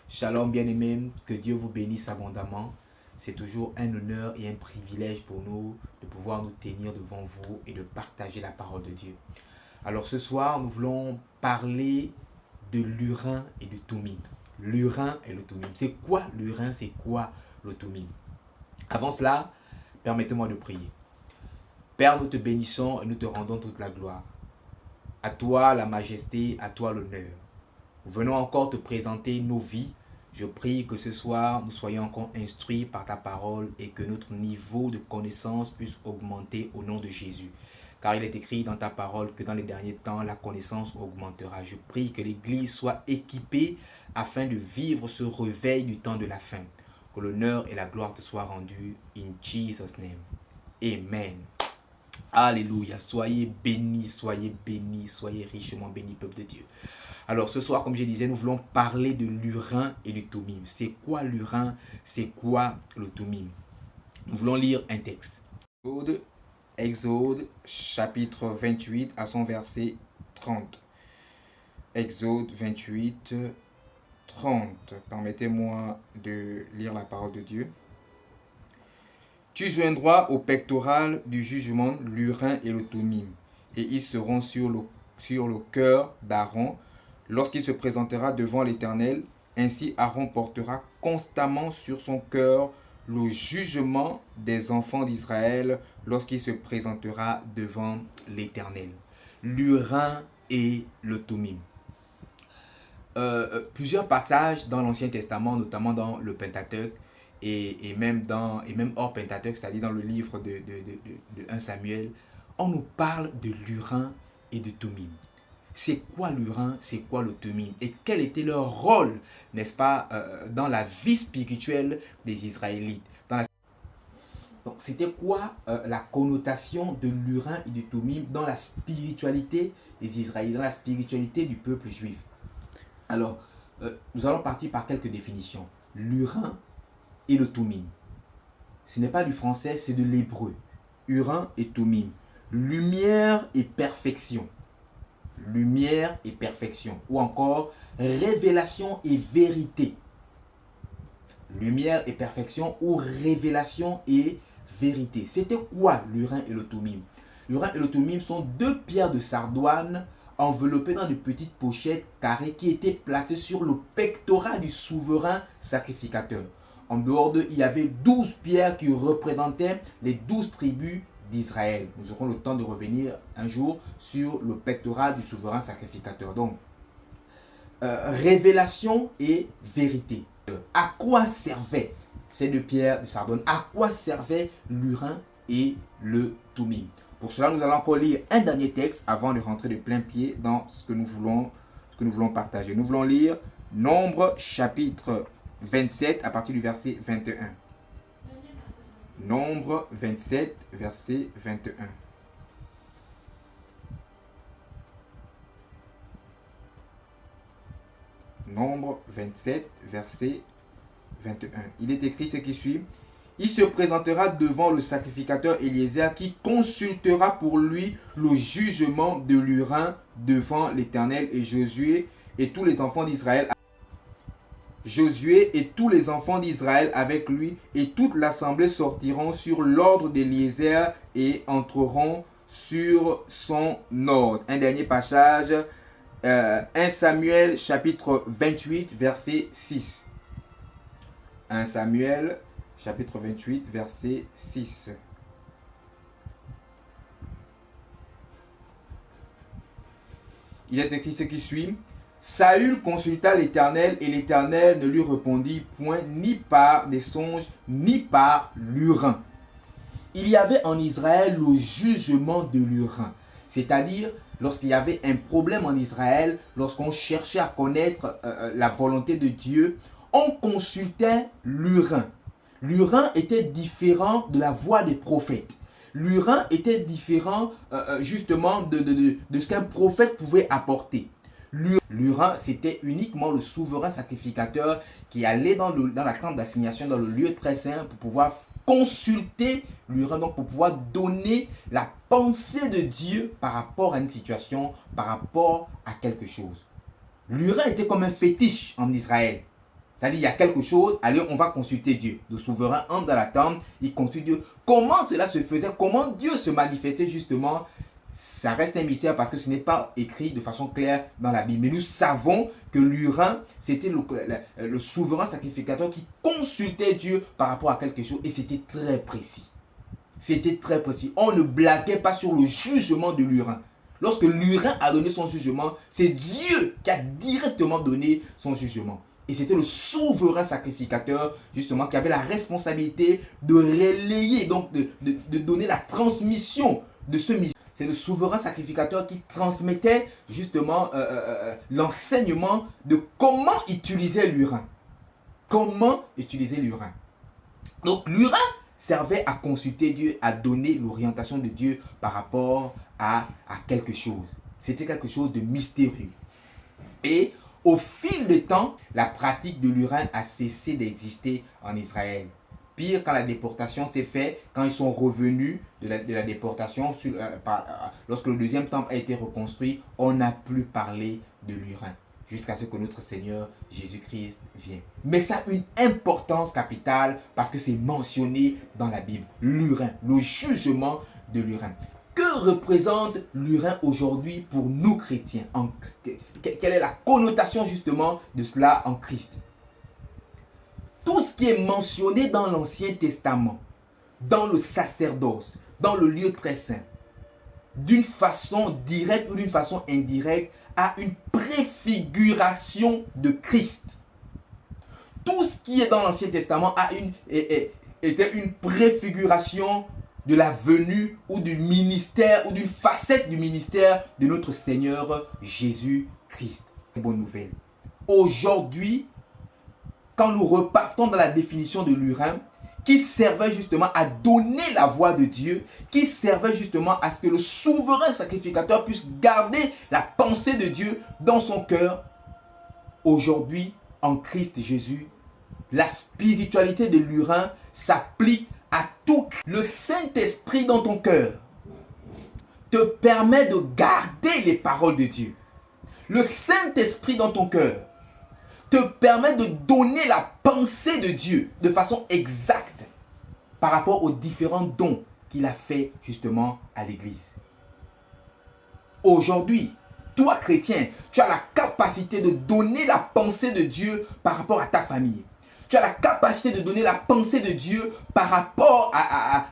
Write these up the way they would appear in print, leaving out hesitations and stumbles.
Shalom bien-aimés, que Dieu vous bénisse abondamment. C'est toujours un honneur et un privilège pour nous de pouvoir nous tenir devant vous et de partager la parole de Dieu. Alors ce soir, nous voulons parler de l'Urim et du Thummim. L'Urim et le Thummim. C'est quoi l'Urim? C'est quoi le Thummim? Avant cela, permettez-moi de prier. Père, nous te bénissons et nous te rendons toute la gloire. À toi la majesté, à toi l'honneur. Nous venons encore te présenter nos vies. Je prie que ce soir, nous soyons encore instruits par ta parole et que notre niveau de connaissance puisse augmenter au nom de Jésus. Car il est écrit dans ta parole que dans les derniers temps, la connaissance augmentera. Je prie que l'Église soit équipée afin de vivre ce réveil du temps de la fin. Que l'honneur et la gloire te soient rendus. In Jesus' name. Amen. Alléluia. Soyez bénis, soyez richement bénis, peuple de Dieu. Alors ce soir, comme je disais, nous voulons parler de l'Urim et du Thummim. C'est quoi l'Urim? C'est quoi le Thummim? Nous voulons lire un texte. Exode chapitre 28 à son verset 30. Exode 28, 30. Permettez-moi de lire la parole de Dieu. Tu joindras au pectoral du jugement l'Urim et le Thummim, et ils seront sur le cœur d'Aaron lorsqu'il se présentera devant l'Éternel. Ainsi Aaron portera constamment sur son cœur le jugement des enfants d'Israël lorsqu'il se présentera devant l'Éternel. L'Urim et le Thummim. Plusieurs passages dans l'Ancien Testament, notamment dans le Pentateuque, et même hors Pentateuque, c'est-à-dire dans le livre de 1 Samuel, on nous parle de l'Urim et du Thummim. C'est quoi l'Urim, c'est quoi le Thummim et quel était leur rôle, n'est-ce pas, dans la vie spirituelle des Israélites. Donc c'était quoi la connotation de l'Urim et du Thummim dans la spiritualité des Israélites, dans la spiritualité du peuple juif? Alors, nous allons partir par quelques définitions. L'Urim et le Thummim. Ce n'est pas du français, c'est de l'hébreu. Urim et Thummim. Lumière et perfection. Lumière et perfection. Ou encore révélation et vérité. Lumière et perfection ou révélation et vérité. C'était quoi l'Urim et le Thummim? L'Urim et le Thummim sont deux pierres de sardoine enveloppées dans de petites pochettes carrées qui étaient placées sur le pectoral du souverain sacrificateur. En dehors d'eux, il y avait 12 pierres qui représentaient les 12 tribus d'Israël. Nous aurons le temps de revenir un jour sur le pectoral du souverain sacrificateur. Donc, révélation et vérité. À quoi servaient ces deux pierres de sardone? À quoi servait l'Urim et le Thummim? Pour cela, nous allons encore lire un dernier texte avant de rentrer de plein pied dans ce que nous voulons partager. Nous voulons lire Nombre chapitre 27 à partir du verset 21. Nombre 27, verset 21. Nombre 27, verset 21. Il est écrit ce qui suit. Il se présentera devant le sacrificateur Éliézer qui consultera pour lui le jugement de l'Urim devant l'Éternel et Josué et tous les enfants d'Israël. Josué et tous les enfants d'Israël avec lui et toute l'assemblée sortiront sur l'ordre d'Éliézer et entreront sur son ordre. Un dernier passage, 1 Samuel chapitre 28 verset 6. 1 Samuel chapitre 28 verset 6. Il est écrit ce qui suit. Saül consulta l'Éternel et l'Éternel ne lui répondit point ni par des songes ni par l'Urim. Il y avait en Israël le jugement de l'Urim, c'est-à-dire lorsqu'il y avait un problème en Israël, lorsqu'on cherchait à connaître la volonté de Dieu, on consultait l'Urim. L'Urim était différent de la voix des prophètes. L'Urim était différent justement de ce qu'un prophète pouvait apporter. L'Urim, c'était uniquement le souverain sacrificateur qui allait dans la tente d'assignation, dans le lieu très saint, pour pouvoir consulter l'Urim, donc pour pouvoir donner la pensée de Dieu par rapport à une situation, par rapport à quelque chose. L'Urim était comme un fétiche en Israël. C'est-à-dire, il y a quelque chose, allez, on va consulter Dieu. Le souverain entre dans la tente, il consulte Dieu. Comment cela se faisait? Comment Dieu se manifestait justement? Ça reste un mystère parce que ce n'est pas écrit de façon claire dans la Bible. Mais nous savons que l'Urim, c'était le souverain sacrificateur qui consultait Dieu par rapport à quelque chose. Et c'était très précis. C'était très précis. On ne blaguait pas sur le jugement de l'Urim. Lorsque l'Urim a donné son jugement, c'est Dieu qui a directement donné son jugement. Et c'était le souverain sacrificateur, justement, qui avait la responsabilité de relayer, donc de donner la transmission de ce mystère. C'est le souverain sacrificateur qui transmettait justement l'enseignement de comment utiliser l'Urim. Comment utiliser l'Urim. Donc l'Urim servait à consulter Dieu, à donner l'orientation de Dieu par rapport à quelque chose. C'était quelque chose de mystérieux. Et au fil du temps, la pratique de l'Urim a cessé d'exister en Israël. Pire, quand la déportation s'est faite, quand ils sont revenus de la déportation, lorsque le deuxième temple a été reconstruit, on n'a plus parlé de l'Urim jusqu'à ce que notre Seigneur Jésus-Christ vienne. Mais ça a une importance capitale parce que c'est mentionné dans la Bible. L'Urim, le jugement de l'Urim. Que représente l'Urim aujourd'hui pour nous chrétiens? Quelle est la connotation justement de cela en Christ? Tout ce qui est mentionné dans l'Ancien Testament, dans le sacerdoce, dans le lieu très saint, d'une façon directe ou d'une façon indirecte, a une préfiguration de Christ. Tout ce qui est dans l'Ancien Testament était une préfiguration de la venue ou du ministère ou d'une facette du ministère de notre Seigneur Jésus-Christ. Bonne nouvelle. Aujourd'hui, quand nous repartons dans la définition de l'Urim, qui servait justement à donner la voix de Dieu, qui servait justement à ce que le souverain sacrificateur puisse garder la pensée de Dieu dans son cœur. Aujourd'hui, en Christ Jésus, la spiritualité de l'Urim s'applique à tout. Le Saint-Esprit dans ton cœur te permet de garder les paroles de Dieu. Le Saint-Esprit dans ton cœur te permet de donner la pensée de Dieu de façon exacte par rapport aux différents dons qu'il a fait justement à l'Église. Aujourd'hui, toi chrétien, tu as la capacité de donner la pensée de Dieu par rapport à ta famille. Tu as la capacité de donner la pensée de Dieu par rapport à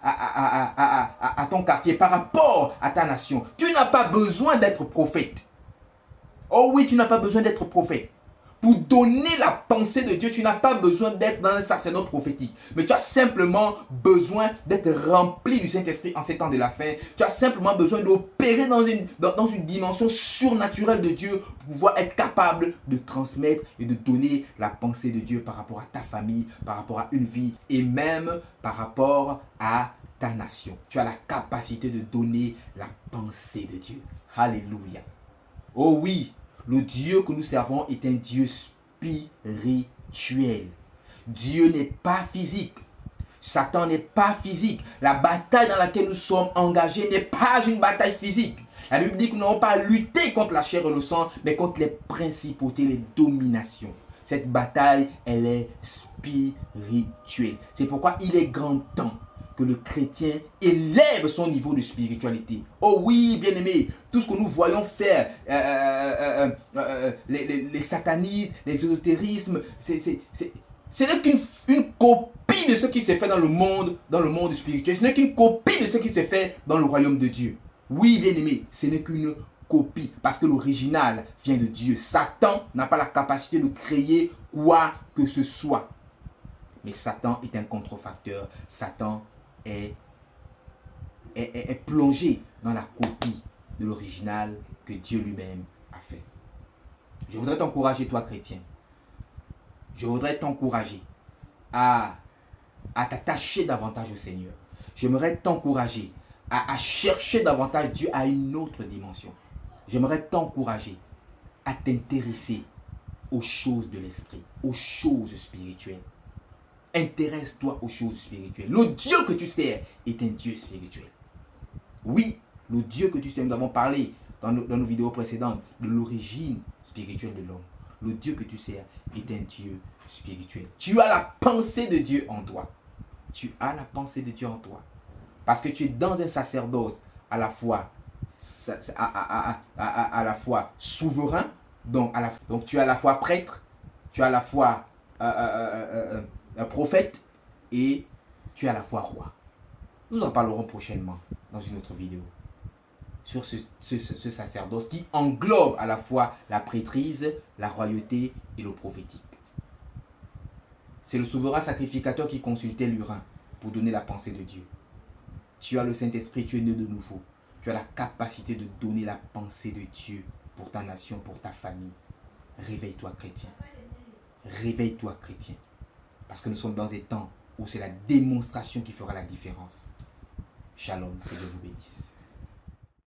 ton quartier, par rapport à ta nation. Tu n'as pas besoin d'être prophète. Oh oui, tu n'as pas besoin d'être prophète. Pour donner la pensée de Dieu, tu n'as pas besoin d'être dans un sacerdoce prophétique. Mais tu as simplement besoin d'être rempli du Saint-Esprit en ces temps de la fin. Tu as simplement besoin d'opérer dans une dimension surnaturelle de Dieu pour pouvoir être capable de transmettre et de donner la pensée de Dieu par rapport à ta famille, par rapport à une vie et même par rapport à ta nation. Tu as la capacité de donner la pensée de Dieu. Alléluia. Oh oui. Le Dieu que nous servons est un Dieu spirituel. Dieu n'est pas physique. Satan n'est pas physique. La bataille dans laquelle nous sommes engagés n'est pas une bataille physique. La Bible dit que nous n'avons pas à lutter contre la chair et le sang, mais contre les principautés, les dominations. Cette bataille, elle est spirituelle. C'est pourquoi il est grand temps que le chrétien élève son niveau de spiritualité. Oh oui, bien-aimé, tout ce que nous voyons faire, les satanismes, les ésotérismes, ce n'est qu'une copie de ce qui s'est fait dans le monde spirituel. Ce n'est qu'une copie de ce qui s'est fait dans le royaume de Dieu. Oui, bien-aimé, ce n'est qu'une copie, parce que l'original vient de Dieu. Satan n'a pas la capacité de créer quoi que ce soit. Mais Satan est un contrefacteur. Satan est plongé dans la copie de l'original que Dieu lui-même a fait. Je voudrais t'encourager, toi chrétien. Je voudrais t'encourager à t'attacher davantage au Seigneur. J'aimerais t'encourager à chercher davantage Dieu à une autre dimension. J'aimerais t'encourager à t'intéresser aux choses de l'esprit, aux choses spirituelles. Intéresse-toi aux choses spirituelles. Le Dieu que tu sers est un Dieu spirituel. Oui, le Dieu que tu sers, nous avons parlé dans nos vidéos précédentes de l'origine spirituelle de l'homme. le Dieu que tu sers est un Dieu spirituel. Tu as la pensée de Dieu en toi. Tu as la pensée de Dieu en toi. Parce que tu es dans un sacerdoce à la fois, à la fois souverain, donc tu es à la fois prêtre, tu es à la fois prophète et tu es à la fois roi. Nous en parlerons prochainement dans une autre vidéo sur ce sacerdoce qui englobe à la fois la prêtrise, la royauté et le prophétique. C'est le souverain sacrificateur qui consultait l'Urin pour donner la pensée de Dieu. Tu as le Saint-Esprit, tu es né de nouveau. Tu as la capacité de donner la pensée de Dieu pour ta nation, pour ta famille. Réveille-toi, chrétien. Réveille-toi, chrétien. Parce que nous sommes dans un temps où c'est la démonstration qui fera la différence. Shalom, que Dieu vous bénisse.